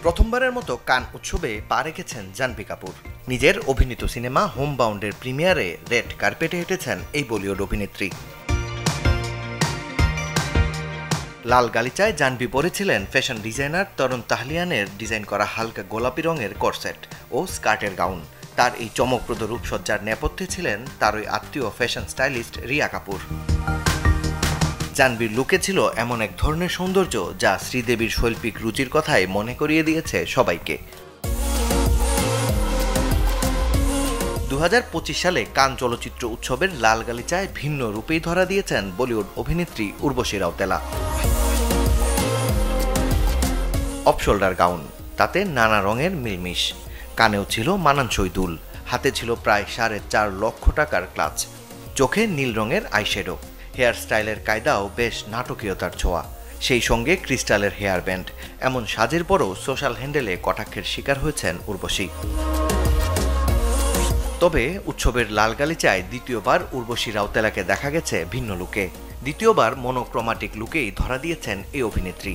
প্রথমবারের মতো কান উৎসবে পা রেখেছেন জাহ্নবী কাপুর। নিজের অভিনীত সিনেমা হোমবাউন্ডের প্রিমিয়ারে রেড কার্পেটে হেঁটেছেন এই বলিউড অভিনেত্রী। লাল গালিচায় জাহ্নবী পরেছিলেন ফ্যাশন ডিজাইনার তরুণ তাহলিয়ানের ডিজাইন করা হালকা গোলাপি রঙের করসেট ও স্কার্টের গাউন। তার এই চমকপ্রদ রূপসজ্জার নেপথ্যে ছিলেন তারই আত্মীয় ফ্যাশন স্টাইলিস্ট রিয়া কাপুর। জাহ্নবীর লুকে ছিল এমন এক ধরনের সৌন্দর্য যা শ্রীদেবীর শৈল্পিক রুচির কথাই মনে করিয়ে দিয়েছে সবাইকে। 2025 সালে কান চলচ্চিত্র উৎসবের লাল গালিচায় ভিন্ন রূপেই ধরা দিয়েছেন বলিউড অভিনেত্রী Urvashi Rautela. Off shoulder gown, তাতে নানা রঙের মিলমিশ, কানেও ছিল মানানসই দুল, হাতে ছিল প্রায় 4.5 লক্ষ টাকার ক্লাচ, চোখে নীল রঙের আইশ্যাডো, হেয়ার স্টাইলের কায়দাও বেশ নাটকীয়তার ছোঁয়া, সেই সঙ্গে ক্রিস্টালের হেয়ার ব্যান্ড। এমন সাজের পরও সোশ্যাল হ্যান্ডেলে কটাক্ষের শিকার হয়েছেন উর্বশী। তবে উৎসবের লাল গালিচায় দ্বিতীয়বার উর্বশী রাউতেলাকে দেখা গেছে ভিন্ন লুকে। দ্বিতীয়বার মনোক্রোমাটিক লুকেই ধরা দিয়েছেন এই অভিনেত্রী।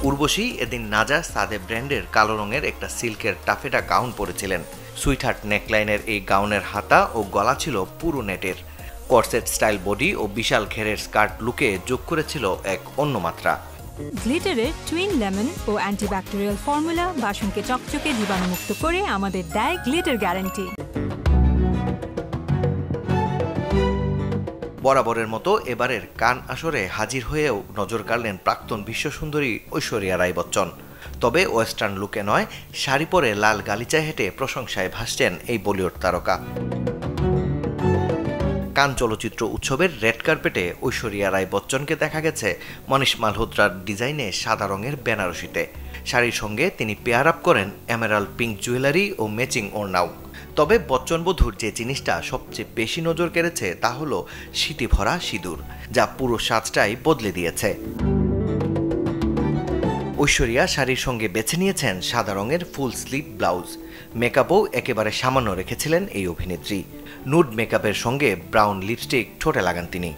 উর্বশী এদিন নাজা সাদে ব্র্যান্ডের কালো রঙের একটা সিল্কের টাফেটা গাউন পরেছিলেন। সুইটহার্ট নেকলাইনের এই গাউনের হাতা ও গলা ছিল পুরো নেটের। করসেট স্টাইল বডি ও বিশাল ঘেরের স্কার্ট লুকে যোগ করেছিল এক অন্য মাত্রা। গ্লিটারের টুইন লেমন ও অ্যান্টিব্যাকটেরিয়াল ফর্মুলা বাসনকে চকচকে জীবাণুমুক্ত করে আমাদের দেয় গ্লিটার গ্যারান্টি। বরাবরের মতো এবারের কান আসরে হাজির হয়েও নজর কাড়লেন প্রাক্তন বিশ্বসুন্দরী ঐশ্বরিয়া রাই বচ্চন। তবে ওয়েস্টার্ন লুকে নয়, শাড়ি পরে লাল গালিচায় হেঁটে প্রশংসায় ভাসছেন এই বলিউড তারকা। কান চলচ্চিত্র উৎসবের রেড কার্পেটে ঐশ্বরিয়া রাই বচ্চনকে দেখা গেছে মনীষ মালহোত্রার ডিজাইনে সাদা রঙের বেনারসিতে। শাড়ির সঙ্গে তিনি পেয়ার আপ করেন এমেরাল্ড পিঙ্ক জুয়েলারি ও ম্যাচিং ওড়নাও। তবে বচ্চন বধূর যে জিনিসটা সবচেয়ে বেশি নজর কেড়েছে তা হলো স্মৃতি ভরা সিঁদুর, যা পুরো সাজটাই বদলে দিয়েছে। ঐশ্বরিয়া শাড়ির সঙ্গে বেছে নিয়েছেন সাদা রঙের ফুল স্লিভ ব্লাউজ। মেকআপও একেবারে সামান্য রেখেছিলেন এই অভিনেত্রী। নুড মেকআপের সঙ্গে ব্রাউন লিপস্টিক ঠোঁটে লাগান তিনি।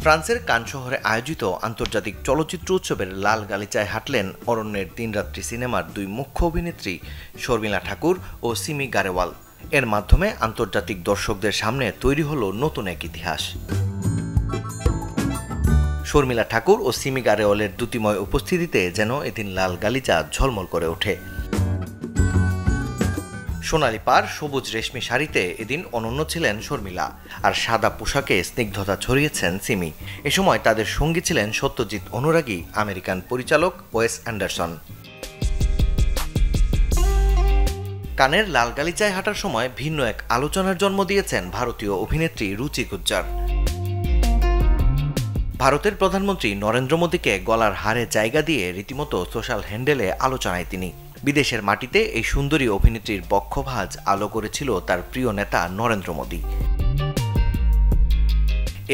ফ্রান্সের কান শহরে আয়োজিত আন্তর্জাতিক চলচ্চিত্র উৎসবের লাল গালিচায় হাঁটলেন অরণ্যের দিনরাত্রি সিনেমার দুই মুখ্য অভিনেত্রী শর্মিলা ঠাকুর ও সিমি গারেওয়াল। এর মাধ্যমে আন্তর্জাতিক দর্শকদের সামনে তৈরি হলো নতুন এক ইতিহাস। শর্মিলা ঠাকুর ও সিমি গারেওয়ালের দ্যুতিময় উপস্থিতিতে যেন এদিন লাল গালিচা ঝলমল করে ওঠে। সোনালি পাড় সবুজ রেশমি শাড়িতে এদিন অনন্য ছিলেন শর্মিলা, আর সাদা পোশাকে স্নিগ্ধতা ছড়িয়েছেন সিমি। এ সময় তাদের সঙ্গী ছিলেন সত্যজিৎ অনুরাগী আমেরিকান পরিচালক ওয়েস অ্যান্ডারসন। কানের লাল গালিচায় হাঁটার সময় ভিন্ন এক আলোচনার জন্ম দিয়েছেন ভারতীয় অভিনেত্রী রুচি গুজ্জার। ভারতের প্রধানমন্ত্রী নরেন্দ্র মোদীকে গলার হারে জায়গা দিয়ে রীতিমতো সোশ্যাল হ্যান্ডেলে আলোচনায় তিনি। বিদেশের মাটিতে এই সুন্দরী অভিনেত্রীর বক্ষভাঁজ আলো করেছিল তার প্রিয় নেতা নরেন্দ্র মোদী।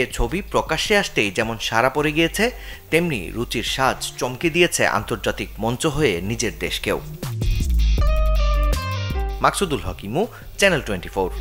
এ ছবি প্রকাশ্যে আসতেই যেমন সাড়া পড়ে গিয়েছে, তেমনি রুচির সাজ চমকে দিয়েছে আন্তর্জাতিক মঞ্চ হয়ে নিজের দেশকেও। মাকসুদুল হক ইমু, চ্যানেল 24।